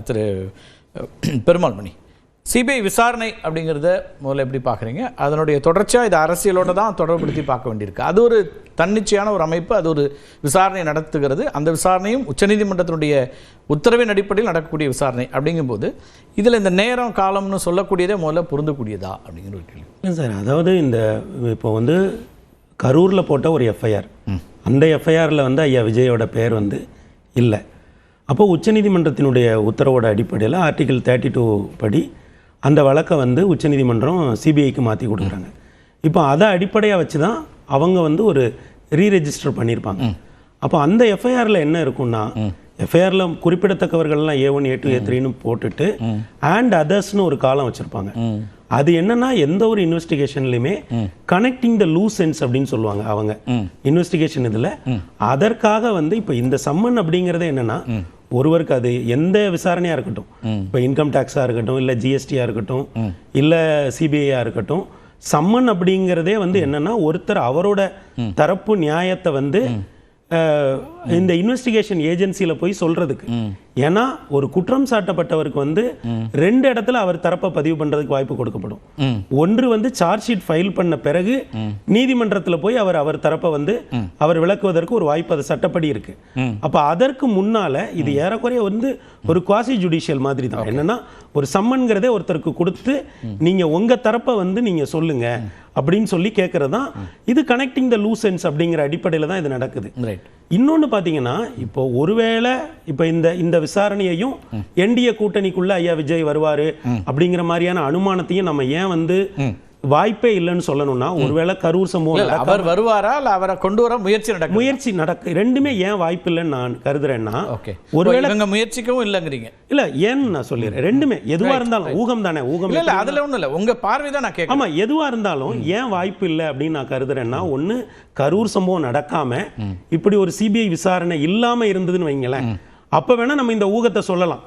திரு பெருமாள்மணி, CBI விசாரணை அப்படிங்கிறத முதல்ல எப்படி பார்க்குறீங்க? அதனுடைய தொடர்ச்சியாக இது அரசியலோடு தான் தொடர்புபடுத்தி பார்க்க வேண்டியிருக்கு. அது ஒரு தன்னிச்சையான ஒரு அமைப்பு, அது ஒரு விசாரணை நடத்துகிறது. அந்த விசாரணையும் உச்சநீதிமன்றத்தினுடைய உத்தரவின் அடிப்படையில் நடக்கக்கூடிய விசாரணை அப்படிங்கும்போது இதில் இந்த நேரம் காலம்னு சொல்லக்கூடியதே முதல்ல பொருந்தக்கூடியதா அப்படிங்கிற ஒரு கேள்வி. இல்லை சார், அதாவது இந்த இப்போ வந்து கரூரில் போட்ட ஒரு எஃப்ஐஆர், அந்த எஃப்ஐஆரில் வந்து ஐயா விஜயோட பெயர் வந்து இல்லை. அப்போது உச்சநீதிமன்றத்தினுடைய உத்தரவோட அடிப்படையில் ஆர்டிகல் 32 படி அந்த வழக்கை வந்து உச்சநீதிமன்றம் சிபிஐக்கு மாற்றி கொடுக்குறாங்க. இப்போ அதை அடிப்படையாக வச்சு தான் அவங்க வந்து ஒரு ரீரெஜிஸ்டர் பண்ணியிருப்பாங்க. அப்போ அந்த எஃப்ஐஆரில் என்ன இருக்குன்னா, எஃப்ஐஆரில் குறிப்பிடத்தக்கவர்கள்லாம் A1 A2 A3ன்னு போட்டுட்டு அண்ட் அதர்ஸ்னு ஒரு காலம் வச்சுருப்பாங்க. அது என்னன்னா, எந்த ஒரு இன்வெஸ்டிகேஷன்லையுமே கனெக்டிங் த லூஸ் எண்ட்ஸ் அப்படின்னு சொல்லுவாங்க அவங்க இன்வெஸ்டிகேஷன் இதில். அதற்காக வந்து இப்போ இந்த சம்மன் அப்படிங்கிறது என்னன்னா, ஒருவருக்கு அது எந்த விசாரணையாக இருக்கட்டும், இப்போ இன்கம் டேக்ஸாக இருக்கட்டும், இல்லை ஜிஎஸ்டியாக இருக்கட்டும், இல்லை சிபிஐயாக இருக்கட்டும், சம்மன் அப்படிங்கிறதே வந்து என்னன்னா, ஒருத்தர் அவரோட தரப்பு நியாயத்தை வந்து இந்த இன்வெஸ்டிகேஷன் ஏஜென்சியில் போய் சொல்றதுக்கு. ஏன்னா ஒரு குற்றம் சாட்டப்பட்டவருக்கு வந்து 2 இடத்துல அவர் தரப்பை பதிவு பண்றதுக்கு வாய்ப்பு கொடுக்கப்படும். ஒன்று வந்து சார்ஜ் ஷீட் ஃபைல் பண்ண பிறகு நீதிமன்றத்தில் போய் அவர் தரப்பை வந்து அவர் விளக்குவதற்கு ஒரு வாய்ப்பு அது சட்டப்படி இருக்கு. அப்ப அதற்கு முன்னால இது ஏறக்குறைய வந்து ஒரு குவாசி ஜுடிஷியல் மாதிரி தான். என்னன்னா ஒரு சம்மன்கிறதே ஒருத்தருக்கு கொடுத்து நீங்க உங்க தரப்பை வந்து நீங்க சொல்லுங்க அப்படின்னு சொல்லி கேட்கறது தான் இது கனெக்டிங் த லூஸ் எண்ட்ஸ் அப்படிங்கிற அடிப்படையில் தான் இது நடக்குது. இன்னொன்று பார்த்தீங்கன்னா, இப்போ ஒருவேளை இப்போ இந்த விசாரணையையும் என்டிஏ கூட்டணிக்குள்ள ஐயா விஜய் வருவாரு அப்படிங்கிற மாதிரியான அனுமானத்தையும் நம்ம ஏன் வந்து வாய்ப்பே இல்லைன்னு சொல்லணும்னா, ஒருவேளை கரூர் சம்பவம் அவர் வருவாரா இல்ல அவரை கொண்டு வர முயற்சி நடக்க ரெண்டுமே ஏன் வாய்ப்பு இல்லைன்னு நான் கருதுறேன்னா, ஒருவேளை முயற்சிக்கவும் இல்லைங்கிறீங்க. இல்ல ஏன்னு நான் சொல்லிடுறேன். ரெண்டுமே எதுவா இருந்தாலும் ஊகம் தானே. ஊகம் இல்ல அதுல ஒண்ணும் இல்ல, உங்க பார்வை தான் நான் கேட்கிறேன். ஆமா, எதுவா இருந்தாலும் ஏன் வாய்ப்பு இல்லை அப்படின்னு நான் கருதுறேன்னா, ஒண்ணு கரூர் சம்பவம் நடக்காம இப்படி ஒரு சிபிஐ விசாரணை இல்லாம இருந்ததுன்னு வைங்களேன், அப்ப வேணா நம்ம இந்த ஊகத்தை சொல்லலாம்.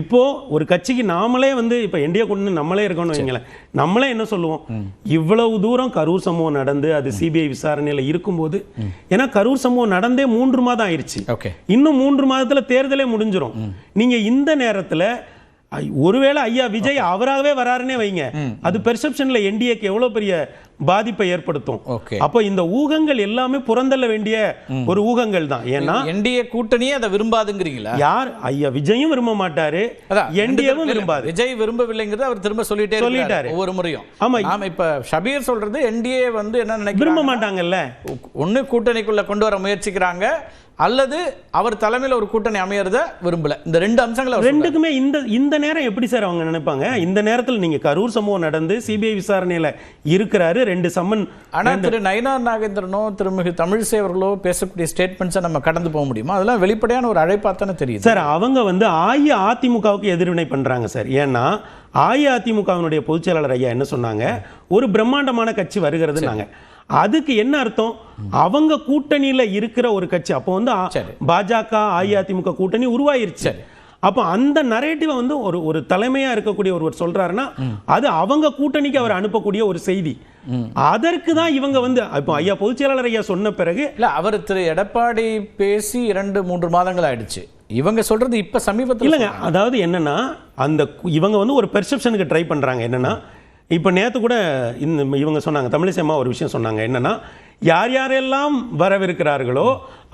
இப்போ ஒரு கட்சிக்கு நாமளே வந்து இப்ப என்டிஏ கொண்டு நம்மளே இருக்கணும் வைங்களேன், நம்மளே என்ன சொல்லுவோம், இவ்வளவு தூரம் கரூர் சம்பவம் நடந்து அது சிபிஐ விசாரணையில இருக்கும்போது, ஏன்னா கரூர் சம்பவம் நடந்தே 3 மாதம் ஆயிருச்சு, இன்னும் 3 மாதத்துல தேர்தலே முடிஞ்சிரும். நீங்க இந்த நேரத்துல ஒருவேளை ஐயா விஜய் அவராகவே வராருன்னே வைங்க, அது பெர்செப்ஷன்ல என்டிஏக்கு எவ்வளவு பெரிய பாதிப்பை ஏற்படுத்தும். அப்ப இந்த ஊகங்கள் எல்லாமே புறந்தள்ள வேண்டிய ஒரு ஊகங்கள் தான். ஏன்னா என்டிஏ கூட்டணியே அதை விரும்பாதுங்கிறீங்களா? யார் ஐயா விஜயும் விரும்ப மாட்டாரு, என்டிஏவும் விரும்பாது. விஜய் விரும்பவில்லைங்கிறது அவர் திரும்ப சொல்லிட்டாரு ஒவ்வொரு முறையும். ஆமா, இப்ப ஷபீர் சொல்றது என்டிஏ வந்து என்ன நினைக்க விரும்ப மாட்டாங்கல்ல, ஒன்னு கூட்டணிக்குள்ள கொண்டு வர முயற்சிக்கிறாங்க அல்லது அவர் தலைமையில் ஒரு கூட்டணி அமையறத விரும்பல. இந்த 2 அம்சங்கள் ரெண்டுக்குமே இந்த நேரம் எப்படி சார் அவங்க நினைப்பாங்க? இந்த நேரத்தில் நீங்க கரூர் சம்பவம் நடந்து சிபிஐ விசாரணையில இருக்கிறாரு, 2 சம்மன். ஆனா திரு நயினார் நாகேந்திரனோ திருமிகு தமிழிசை அவர்களோ பேசக்கூடிய ஸ்டேட்மெண்ட்ஸை நம்ம கடந்து போக முடியுமா? அதெல்லாம் வெளிப்படையான ஒரு அழைப்பாத்தானே தெரியுது சார். அவங்க வந்து அதிமுகவுக்கு எதிர்வினை பண்றாங்க சார். ஏன்னா அதிமுகவினுடைய பொதுச் செயலாளர் ஐயா என்ன சொன்னாங்க, ஒரு பிரம்மாண்டமான கட்சி வருகிறதுனாங்க. அதுக்கு என்ன அர்த்தம், அவங்க கூட்டணியில இருக்கிற ஒரு கட்சி. அப்போ வந்து பாஜக அதிமுக கூட்டணி உருவாயிருச்சு. அப்போ அந்த நரேட்டிவை வந்து ஒரு தலைமையா இருக்கக்கூடிய ஒருவர் சொல்றாருன்னா, அது அவங்க கூட்டணிக்கு அவர் அனுப்பக்கூடிய ஒரு செய்தி. அதற்கு தான் இவங்க வந்து இப்போ ஐயா பொதுச் செயலாளர் ஐயா சொன்ன பிறகு இல்ல, அவர் திரு எடப்பாடி பேசி 2-3 மாதங்கள் ஆயிடுச்சு. இவங்க சொல்றது இப்ப சமீபத்தில் இல்லைங்க. அதாவது என்னன்னா, அந்த இவங்க வந்து ஒரு பெர்செப்ஷனுக்கு ட்ரை பண்றாங்க. என்னன்னா, இப்போ நேற்று கூட இவங்க சொன்னாங்க, தமிழிசை அம்மா ஒரு விஷயம் சொன்னாங்க. என்னன்னா, யார் யாரெல்லாம் வரவிருக்கிறார்களோ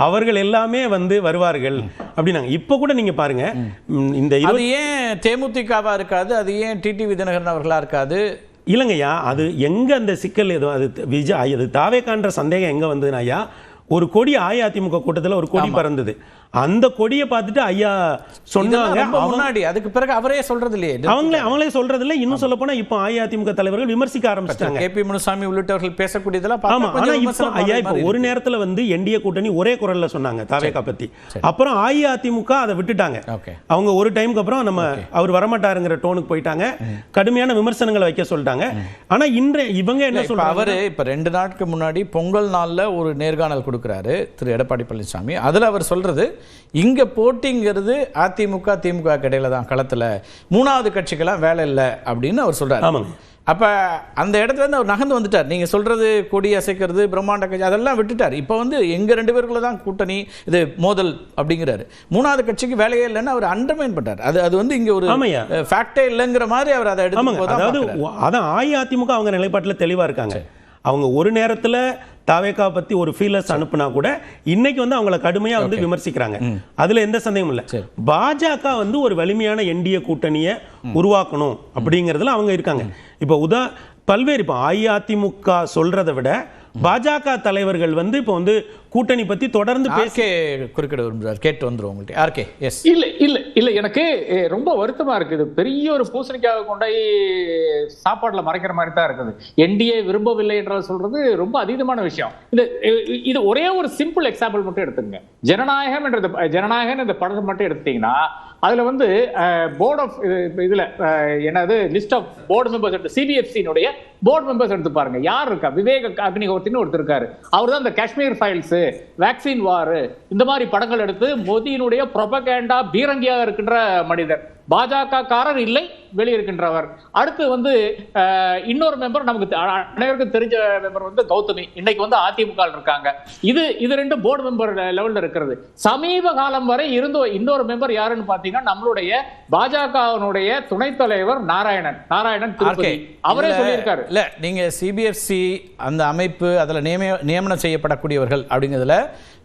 அவர்கள் எல்லாமே வந்து வருவார்கள் அப்படின்னாங்க. இப்போ கூட நீங்க பாருங்க, இந்த அது ஏன் தேமுதிகவா இருக்காது, அது ஏன் டிடிவி தினகரன் அவர்களா இருக்காது? இல்லைங்கய்யா, அது எங்க அந்த சிக்கல் எதுவும் அது விஜய் அது தாவேக்கான்ற சந்தேகம் எங்க வந்ததுன்னா, ஐயா ஒரு கொடி அதிமுக கூட்டத்தில் ஒரு கொடி பறந்தது. அந்த கொடியை பார்த்துட்டு ஐயா சொன்னாங்க முன்னாடி, அதுக்கு பிறகு அவரே சொல்றது இல்லையே, அவங்களே சொல்றது இல்லை. இன்னும் சொல்ல போனா இப்போ அதிமுக தலைவர்கள் விமர்சிக்க ஆரம்பிச்சிட்டாங்க. கேபி முனுசாமி உள்ளிட்டவர்கள் பேசக்கூடியதெல்லாம். ஆமா, ஆனா இப்போ ஐயா இப்போ ஒரு நேரத்துல வந்து என்டிஏ கூட்டணி ஒரே குரல்ல சொன்னாங்க தாவேகா பத்தி. அப்புறம் அதிமுக அதை விட்டுட்டாங்க. அவங்க ஒரு டைமுக்கு அப்புறம் நம்ம அவர் வரமாட்டாருங்கிற டோனுக்கு போயிட்டாங்க, கடுமையான விமர்சனங்களை வைக்க சொல்லிட்டாங்க. ஆனா இவங்க என்ன சொல்றாங்க, அவரு இப்ப 2 நாட்களுக்கு முன்னாடி பொங்கல் நாள்ல ஒரு நேர்காணல் கொடுக்கிறாரு திரு எடப்பாடி பழனிசாமி. அதுல அவர் சொல்றது, இங்க போட்டிங்கிறது அதிமுக திமுக இடையில தான் களத்துல, 3வது கட்சிக்கெல்லாம் வேலை இல்லை அப்படின்னு அவர் சொல்றாரு. அப்போ அந்த இடத்துல இருந்து அவர் நகர்ந்து வந்துட்டார். நீங்கள் சொல்கிறது கொடி அசைக்கிறது பிரம்மாண்ட கட்சி அதெல்லாம் விட்டுட்டார். இப்போ வந்து எங்கள் 2 பேருக்குள்ள தான் கூட்டணி, இது மோதல் அப்படிங்கிறாரு. 3வது கட்சிக்கு வேலையே இல்லைன்னு அவர் அண்டர்மைன் பண்ணுறாரு. அது வந்து இங்கே ஒரு ஃபேக்டே இல்லைங்கிற மாதிரி அவர் அதை எடுத்து, அதாவது அதான் அஇஅதிமுக அவங்க நிலைப்பாட்டில் தெளிவாக இருக்காங்க. அவங்க ஒரு நேரத்தில் தாவேகா பத்தி ஒரு ஃபீலர்ஸ் அனுப்புனா கூட இன்னைக்கு வந்து அவங்கள கடுமையா வந்து விமர்சிக்கிறாங்க. அதுல எந்த சந்தேகமும் இல்லை. பாஜக வந்து ஒரு வலிமையான என்டிஏ கூட்டணியை உருவாக்கணும் அப்படிங்கிறதுல அவங்க இருக்காங்க. இப்போ பல்வேறு இப்போ அஇஅதிமுக சொல்றதை விட பாஜக தலைவர்கள் வந்து இப்போ வந்து கூட்டணி பத்தி தொடர்ந்து குறுக்கிட விரும்புறாரு. கேட்டு வந்துரும் உங்கள்ட்ட. RK S. இல்ல எனக்கு ரொம்ப வருத்தமா இருக்குது. பெரிய ஒரு பூசணிக்காக கொண்டை சாப்பாடுல மறைக்கிற மாதிரி தான் இருக்குது. என்டிஏ விரும்பவில்லை என்ற சொல்றது ரொம்ப அதீதமான விஷயம். இது ஒரே ஒரு சிம்பிள் எக்ஸாம்பிள் மட்டும் எடுத்துங்க. ஜனநாயகம் என்ற படத்தை மட்டும் எடுத்தீங்கன்னா அதுல வந்து போர்ட் ஆஃப் இதுல என்னது லிஸ்ட் ஆஃப் போர்டு மெம்பர்ஸ் எடுத்து சிபிஎஃப்சியினுடைய போர்டு மெம்பர்ஸ் எடுத்து பாருங்க. யார் இருக்கா? விவேக் அக்னிஹோத்ரின்னு ஒருத்தர் இருக்காரு. அவர் தான் இந்த காஷ்மீர் ஃபைல்ஸ், வேக்சின் வார், இந்த மாதிரி படங்கள் எடுத்து மோதியினுடைய ப்ரொபகேண்டா பீரங்கியாக இருக்கின்ற மனிதர். பாஜக காரர் இல்லை, வெளியிருக்கின்றவர். அடுத்து வந்து இன்னொரு மெம்பர் நமக்கு அனைவருக்கும் தெரிஞ்ச மெம்பர் வந்து கௌதமி, இன்னைக்கு வந்து அதிமுக இருக்காங்க. இது 2 போர்டு மெம்பர் லெவல்ல இருக்கிறது. சமீப காலம் வரை இருந்த இன்னொரு மெம்பர் யாருன்னு பாத்தீங்கன்னா நம்மளுடைய பாஜகவினுடைய துணைத் தலைவர் நாராயணன் திருப்பதி. அவரே சொல்லியிருக்காரு. இல்ல நீங்க சிபிஎஃப்சி அந்த அமைப்பு அதுல நியமனம் செய்யப்படக்கூடியவர்கள் அப்படிங்கிறதுல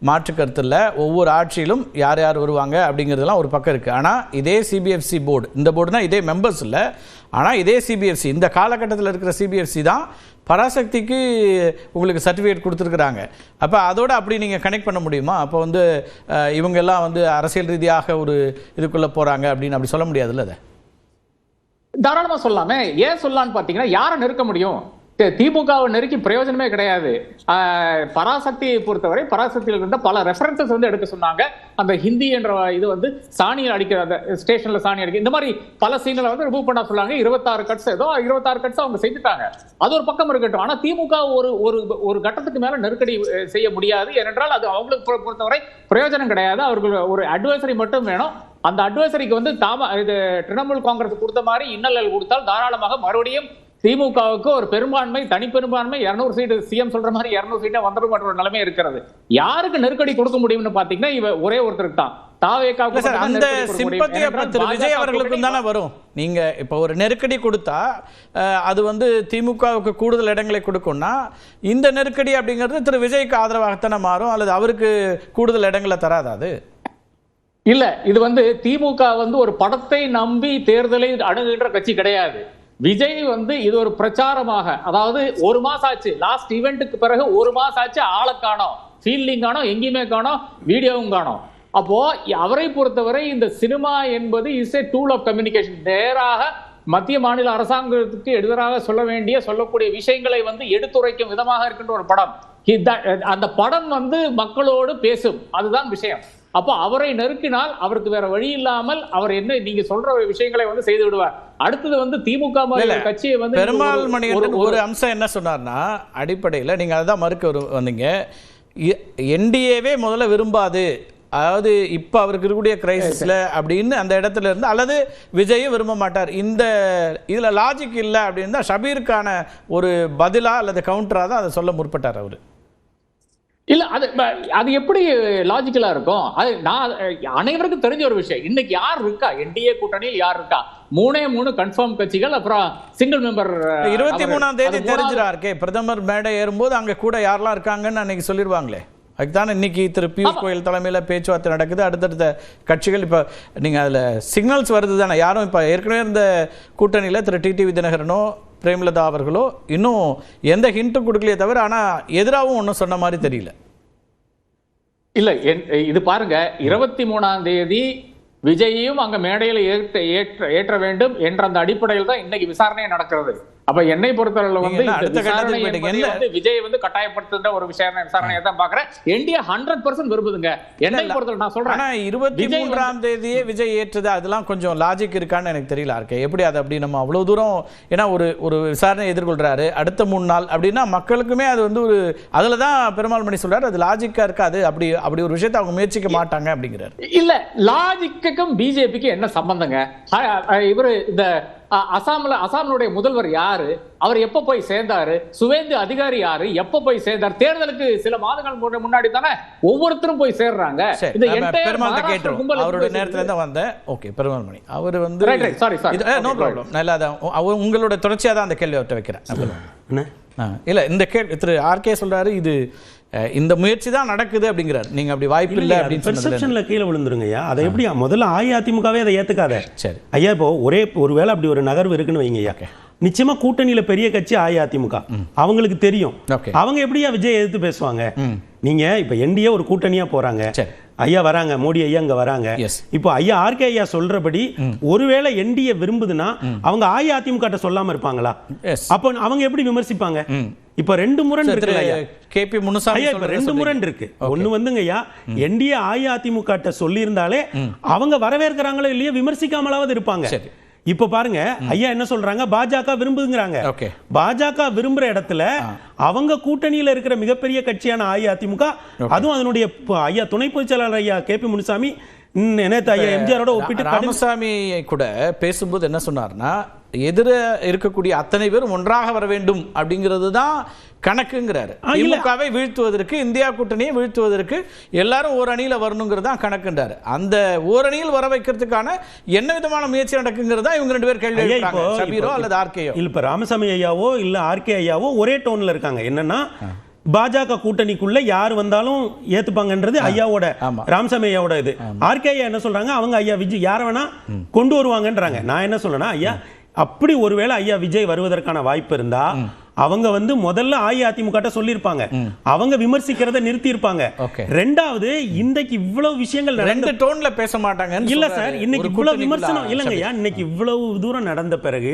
மாற்று கருத்து இல்லை. ஒவ்வொரு ஆட்சியிலும் யார் யார் வருவாங்க அப்படிங்கிறதுலாம் ஒரு பக்கம் இருக்குது. ஆனால் இதே சிபிஎஃப்சி போர்டு, இந்த போர்டுனா இதே மெம்பர்ஸ் இல்லை, ஆனால் இதே சிபிஎஃப்சி இந்த காலகட்டத்தில் இருக்கிற சிபிஎஃப்சி தான் பராசக்திக்கு உங்களுக்கு சர்டிஃபிகேட் கொடுத்துருக்குறாங்க. அப்போ அதோட அப்படி நீங்கள் கனெக்ட் பண்ண முடியுமா? அப்போ வந்து இவங்கெல்லாம் வந்து அரசியல் ரீதியாக ஒரு இதுக்குள்ளே போகிறாங்க அப்படின்னு அப்படி சொல்ல முடியாதுல்ல? அதை தாராளமாக சொல்லலாமே. ஏன் சொல்லலான்னு பார்த்தீங்கன்னா யாரை நெருக்க முடியும்? திமுகவை நெருக்கி பிரயோஜனமே கிடையாது. பராசக்தியை பொறுத்தவரை பராசக்தியில் இருந்த பல ரெஃபரன்சஸ் வந்து எடுக்க சொன்னாங்க. அந்த ஹிந்தி என்ற இது வந்து சாணியில் அடிக்கிற அந்த ஸ்டேஷன்ல சாணி அடிக்க இந்த மாதிரி பல சீனில் வந்து ரிமூவ் பண்ண சொன்னாங்க. 26 கட்ஸ் ஏதோ 26 கட்ஸ் அவங்க செஞ்சுட்டாங்க. அது ஒரு பக்கம் இருக்கட்டும். ஆனா திமுக ஒரு கட்டத்துக்கு மேல நெருக்கடி செய்ய முடியாது. ஏனென்றால் அது அவங்களுக்கு பொறுத்தவரை பிரயோஜனம் கிடையாது. அவர்கள் ஒரு அட்வைசரி மட்டும் வேணும். அந்த அட்வைசரிக்கு வந்து இது திரிணாமுல் காங்கிரஸ் கொடுத்த மாதிரி இன்னல் கொடுத்தால் தாராளமாக மறுபடியும் திமுகவுக்கு ஒரு பெரும்பான்மை, தனிப்பெரும்பான்மை 200 சீட்டு, சிஎம் சொல்ற மாதிரி 200 சீட்டா வந்துடும் என்ற ஒரு நிலைமை இருக்கிறது. யாருக்கு நெருக்கடி கொடுக்க முடியும்னு பாத்தீங்கன்னா இவரே ஒருத்தருக்கு தான். அந்த சிம்பத்தி திரு விஜய் அவர்களுக்கும் தானே வரும். நீங்க இப்ப ஒரு நெருக்கடி கொடுத்தா அது வந்து திமுகவுக்கு கூடுதல் இடங்களை கொடுக்கும்னா இந்த நெருக்கடி அப்படிங்கிறது திரு விஜய்க்கு ஆதரவாகத்தானே மாறும், அல்லது அவருக்கு கூடுதல் இடங்களை தராது? இல்ல, இது வந்து திமுக வந்து ஒரு படத்தை நம்பி தேர்தலை அணுகுகின்ற கட்சி கிடையாது. விஜய் வந்து இது ஒரு பிரச்சாரமாக, அதாவது 1 மாசம் ஆச்சு, லாஸ்ட் ஈவெண்ட்டுக்கு பிறகு 1 மாசம் ஆச்சு, ஆளை காணோம், ஃபீல்டிங் காணோம், எங்கேயுமே காணோம், வீடியோவும் காணோம். அப்போ அவரை பொறுத்தவரை இந்த சினிமா என்பது is a tool of communication. நேராக மத்திய மாநில அரசாங்கத்துக்கு எதிராக சொல்லக்கூடிய விஷயங்களை வந்து எடுத்துரைக்கும் விதமாக இருக்கின்ற ஒரு படம். அந்த படம் வந்து மக்களோடு பேசும், அதுதான் விஷயம். அப்போ அவரை நெருக்கினால் அவருக்கு வேற வழி இல்லாமல் அவர் என்ன நீங்க சொல்ற விஷயங்களை வந்து செய்து விடுவார். அடுத்தது வந்து திமுக கட்சியை வந்து பெருமாள் மணிகண்டன் ஒரு அம்சம் என்ன சொன்னார்னா, அடிப்படையில் நீங்க அதான் மறுக்க வந்தீங்க, என்டிஏவே முதல்ல விரும்பாது, அதாவது இப்போ அவருக்கு இருக்கக்கூடிய கிரைசிஸ்ல அப்படின்னு அந்த இடத்துல இருந்து, அல்லது விஜயும் விரும்ப மாட்டார், இந்த இதில் லாஜிக் இல்லை அப்படின்னு தான் ஷபீருக்கான ஒரு பதிலா அல்லது கவுண்டரா தான் அதை சொல்ல முற்பட்டார் அவர். இல்ல அது எப்படி லாஜிக்கலா இருக்கும்? அது நான் அனைவருக்கும் தெரிஞ்ச ஒரு விஷயம். இன்னைக்கு யார் இருக்கா என்டிஏ கூட்டணியில்? யார் இருக்கா? 3 கன்ஃபார்ம் கட்சிகள், அப்புறம் சிங்கிள் மெம்பர். 23ஆம் தேதி தெரிஞ்சிடாருக்கே, பிரதமர் மேடை ஏறும்போது அங்க கூட யாரெல்லாம் இருக்காங்கன்னு அன்னைக்கு சொல்லிடுவாங்களே. அதுதானே இன்னைக்கு திரு பியூஷ் கோயல் தலைமையில் பேச்சுவார்த்தை நடக்குது. அடுத்தடுத்த கட்சிகள் இப்போ நீங்கள் அதில் சிக்னல்ஸ் வருது தானே. யாரும் இப்போ ஏற்கனவே இருந்த கூட்டணியில் திரு டிடிவி தினகரனோ பிரேமலதா அவர்களோ இன்னும் எந்த ஹிண்ட்டும் கொடுக்கலையே தவிர, ஆனால் எதிராகவும் ஒன்றும் சொன்ன மாதிரி தெரியல. இல்ல, இது பாருங்க, 23ஆம் தேதி விஜயையும் அங்க மேடையில் ஏற்ற வேண்டும் என்ற அந்த அடிப்படையில் தான் இன்னைக்கு விசாரணை நடக்கிறது. அப்ப என்னை பொறுத்தவரை வந்து விஜய் வந்து கட்டாயப்படுத்துகிற ஒரு விசாரணையை தான் பாக்குறேன். என்டிஏ 100% விரும்புதுங்க. என்னை பொறுத்தவரை நான் சொல்றேன், 23ஆம் தேதியே விஜய் ஏற்றது அதெல்லாம் கொஞ்சம் லாஜிக் இருக்கான்னு எனக்கு தெரியல. இருக்கே எப்படி அது அப்படி நம்ம அவ்வளவு தூரம், ஏன்னா ஒரு விசாரணை எதிர்கொள்றாரு அடுத்த 3 நாள் அப்படின்னா மக்களுக்குமே அது வந்து ஒரு, அதுல தான் பெருமாள் மணி சொல்றாரு அது லாஜிக்கா இருக்காது, அப்படி ஒரு விஷயத்தை அவங்க முயற்சிக்க மாட்டாங்க அப்படிங்கிறாரு. இல்ல, லாஜிக்கும் பிஜேபிக்கு என்ன சம்பந்தங்க? இவரு இந்த அசாமினுடைய முதல்வர் யாரு, அவர் எப்ப போய் சேர்ந்தாரு, சுவேந்து அதிகாரி யாரு, எப்ப போய் சேர்ந்தார், தேர்தலுக்கு சில மாதங்கள் முன்னாடி தானே ஒவ்வொருத்தரும் போய் சேர்றாங்க. இந்த பெருமாள் கேட்டுரும் அவருடைய நேரத்துல தான் வந்தேன். ஓகே, பெருமாள் மணி அவர் வந்து நோ ப்ராப்ளம், நல்லா தான் உங்களோட தொடர்ச்சியா தான் அந்த கேள்வி அவர்கிட்ட வைக்கிறேன். இல்ல இந்த கேள்வி திரு ஆர்கே சொல்றாரு, இது இந்த முயற்சி தான் நடக்குது அப்படிங்கிறார். நீங்க அப்படி வாய்ப்பு இல்லை அப்படின்னு பெர்செப்ஷன்ல கீழே விழுந்துருங்கய்யா. அதை எப்படி முதல்ல அஇஅதிமுகவே அதை ஏத்துக்காத. சரி ஐயா, இப்போ ஒருவேளை அப்படி ஒரு நகர்வு இருக்குன்னு வைங்கய்யா, நிச்சயமா கூட்டணியில பெரிய கட்சி அஇஅதிமுக, அவங்களுக்கு தெரியும். அவங்க எப்படியா விஜய் எதிர்த்து பேசுவாங்க? நீங்க இப்ப என்டிஏ ஒரு கூட்டணியா போறாங்க, ஐயா வராங்க, மோடி ஐயா அங்க வராங்க. இப்போ ஐயா ஆர்கே ஐயா சொல்றபடி ஒருவேளை என்டிஏ விரும்புதுன்னா அவங்க அஇஅதிமுக சொல்லாம இருப்பாங்களா? அப்ப அவங்க எப்படி விமர்சிப்பாங்க? இப்ப ரெண்டு முரண் இருக்கு ஐயா. கேபி முனுசாமி இப்ப ரெண்டு முரண் இருக்கு. ஒண்ணு வந்துங்க ஐயா, என்டிஏ அஇஅதிமுக சொல்லி இருந்தாலே அவங்க வரவேற்கிறாங்களோ இல்லையோ விமர்சிக்காமலாவது இருப்பாங்க. இப்ப பாருங்க ஐயா என்ன சொல்றாங்க, பாஜக விரும்புங்கிறாங்க. பாஜக விரும்புற இடத்துல அவங்க கூட்டணியில இருக்கிற மிகப்பெரிய கட்சியான அஇஅதிமுக, அதுவும் அதனுடைய ஐயா துணை பொதுச் செயலாளர் ஐயா கேபி முனுசாமி எம்ஜிஆரோட ஒப்பிட்டு ராமசாமி கூட பேசும்போது என்ன சொன்னார்னா, எதிர இருக்கக்கூடிய அத்தனை பேரும் ஒன்றாக வர வேண்டும் அப்படிங்கிறது தான் கணக்குங்கிறாரு. திமுகவை வீழ்த்துவதற்கு, இந்தியா கூட்டணியை வீழ்த்துவதற்கு எல்லாரும் ஒரு அணியில வரணுங்கிறது தான் கணக்குன்றாரு. அந்த ஓரணியில் வர வைக்கிறதுக்கான என்ன விதமான முயற்சி நடக்குங்கிறது தான் இவங்க ரெண்டு பேர் கேள்வி எழுப்புறாங்க, ஷபீரோ அல்லது ஆர்கேயோ. இல்ல ராமசாமி ஐயாவோ இல்ல ஆர்கே ஐயாவோ ஒரே டோன்ல இருக்காங்க. என்னன்னா பாஜக கூட்டணிக்குள்ள யார் வந்தாலும் ஏத்துப்பாங்கன்றது ஐயாவோட, ராமசாமி ஐயாவோட இது. ஆர்கே ஐயா என்ன சொல்றாங்க, அவங்க ஐயா விஜய் யார வேணா கொண்டு வருவாங்கன்றாங்க. நான் என்ன சொல்றேன்னா, ஐயா அப்படி ஒருவேளை ஐயா விஜய் வருவதற்கான வாய்ப்பு இருந்தா அவங்க வந்து முதல்ல அஇஅதிமுக சொல்லியிருப்பாங்க, அவங்க விமர்சிக்கிறத நிறுத்தி இருப்பாங்க. ரெண்டாவது, இன்றைக்கு இவ்வளவு விஷயங்கள் ரெண்டு டோன்ல பேச மாட்டாங்க. இல்ல சார், இன்னைக்கு இவ்வளவு விமர்சனம் இல்லைங்கய்யா. இன்னைக்கு இவ்வளவு தூரம் நடந்த பிறகு,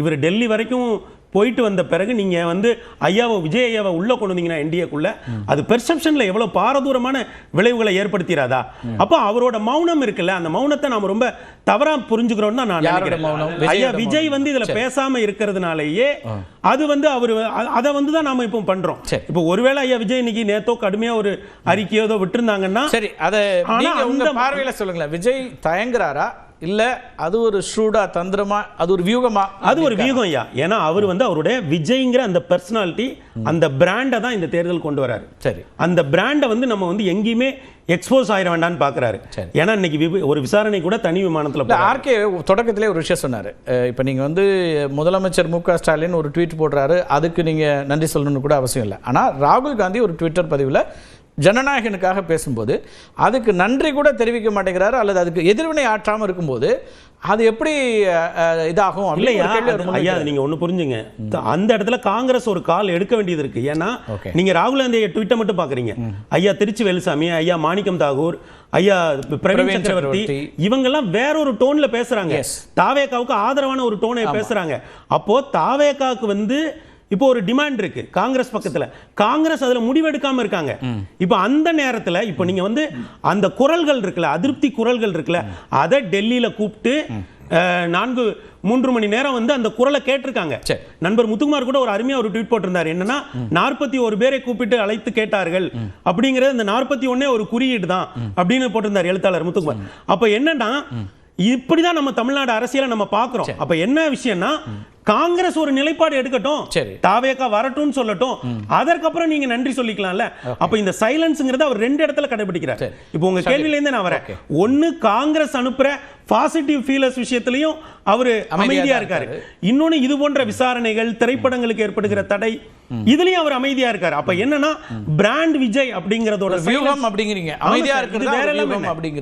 இவர் டெல்லி வரைக்கும் போயிட்டு வந்த பிறகு நீங்க வந்து ஐயாவை விஜய் ஐயாவை உள்ள கொண்டு வந்தீங்கன்னா என்டிஏக்குள்ள, அது பெர்செப்ஷன்ல எவ்வளவு பாரதூரமான விளைவுகளை ஏற்படுத்திராதா? அப்ப அவரோட மௌனம் இருக்குல்ல, அந்த மௌனத்தை நாம ரொம்ப தவறா புரிஞ்சுக்கிறோம் தான் நான் நினைக்கிறேன். ஐயா விஜய் வந்து இதுல பேசாம இருக்கிறதுனாலேயே அது வந்து அவரு அதை வந்து தான் நாம இப்போ பண்றோம். இப்போ ஒருவேளை ஐயா விஜய் இன்னைக்கு நேத்தோ கடுமையா ஒரு அறிக்கையோ விட்டுருந்தாங்கன்னா சரி, அதை உங்க பார்வையில சொல்லுங்களேன். விஜய் தயங்குறாரா இல்ல அது ஒரு ஷூடா தந்திரமா, அது ஒரு வியூகமா? அது ஒரு வியூகம் ஐயா. ஏன்னா அவர் வந்து அவருடைய விஜய்ங்கிற அந்த பர்சனாலிட்டி, அந்த பிராண்டை தான் இந்த தேர்தல் கொண்டு வராரு. சரி, அந்த பிராண்டை வந்து நம்ம வந்து எங்கேயுமே எக்ஸ்போஸ் ஆயிட வேண்டாம்னு பாக்குறாரு. ஏன்னா இன்னைக்கு ஒரு விசாரணை கூட தனி விமானத்துல ஆர்கே தொடக்கத்திலே ஒரு விஷயம் சொன்னாரு. இப்ப நீங்க வந்து முதலமைச்சர் மு.க. ஸ்டாலின் ஒரு ட்வீட் போடுறாரு, அதுக்கு நீங்க நன்றி சொல்லணும்னு கூட அவசியம் இல்லை. ஆனா ராகுல் காந்தி ஒரு ட்விட்டர் பதிவுல ஜனநாயகனுக்காக பேசும்போது அதுக்கு நன்றி கூட தெரிவிக்க மாட்டேங்கிறாரு, அல்லது அதுக்கு எதிர்வினை ஆற்றாம இருக்கும்போது அது எப்படி இதாகும்? இல்லையா ஐயா, நீங்க ஒண்ணு புரிஞ்சுங்க, அந்த இடத்துல காங்கிரஸ் ஒரு கால் எடுக்க வேண்டியது இருக்கு. ஏன்னா நீங்க ராகுல் காந்தி ட்விட்டர் மட்டும் பாக்குறீங்க. ஐயா திருச்சி வேலுசாமி, ஐயா மாணிக்கம் தாகூர், ஐயா பிரவீன் சக்கரவர்த்தி, இவங்க எல்லாம் வேற ஒரு டோன்ல பேசுறாங்க. தாவேகாவுக்கு ஆதரவான ஒரு டோனை பேசுறாங்க. அப்போ தாவேகாவுக்கு வந்து இப்போ ஒரு டிமாண்ட் இருக்கு காங்கிரஸ் பக்கத்துல, காங்கிரஸ் அதுல முடிவெடுக்காம இருக்காங்க. இப்போ அந்த நேரத்துல இப்போ நீங்க வந்து அந்த குரல்கள் இருக்குல்ல, அதிருப்தி குரல்கள் இருக்குல்ல, அதை டெல்லியில கூப்பிட்டு 3 மணி நேரம் வந்து அந்த குரலை கேட்டிருக்காங்க. நண்பர் முத்துக்குமார் கூட ஒரு அருமையா ஒரு ட்வீட் போட்டிருந்தாரு. என்னன்னா 41 பேரை கூப்பிட்டு அழைத்து கேட்டார்கள் அப்படிங்கிறது, அந்த 41 ஒரு குறியீடு தான் அப்படின்னு போட்டிருந்தார் எழுத்தாளர் முத்துக்குமார். அப்ப என்னன்னா இப்படிதான் நம்ம தமிழ்நாடு அரசியலை நம்ம பார்க்கிறோம். அப்ப என்ன விஷயம்னா, காங்கிரஸ் ஒரு நிலைப்பாடு எடுக்கட்டும், தாவேகா வரட்டும் சொல்லட்டும், அதற்கப்புறம் நீங்க நன்றி சொல்லிக்கலாம்ல. அப்ப இந்த சைலன்ஸ்ங்கிறது அவர் ரெண்டு இடத்துல கடைபிடிக்கிறார். இப்போ உங்க கேள்வியில இருந்து நான் வரேன். ஒன்னு, காங்கிரஸ் அனுப்புற பாசிட்டிவ் ஃபீலர்ஸ் விஷயத்திலையும் அவரு அமைதியா இருக்காரு. இன்னொன்னு, இது போன்ற விசாரணைகள், திரைப்படங்களுக்கு ஏற்படுகிற தடை, இதுலயும் அவர் அமைதியா இருக்காரு. அப்ப என்னன்னா, பிராண்ட் விஜய் அப்படிங்கறதோட வியூகம் அப்படிங்கிறீங்க, அமைதியா இருக்கிறது வேற எல்லாம் அப்படிங்கிற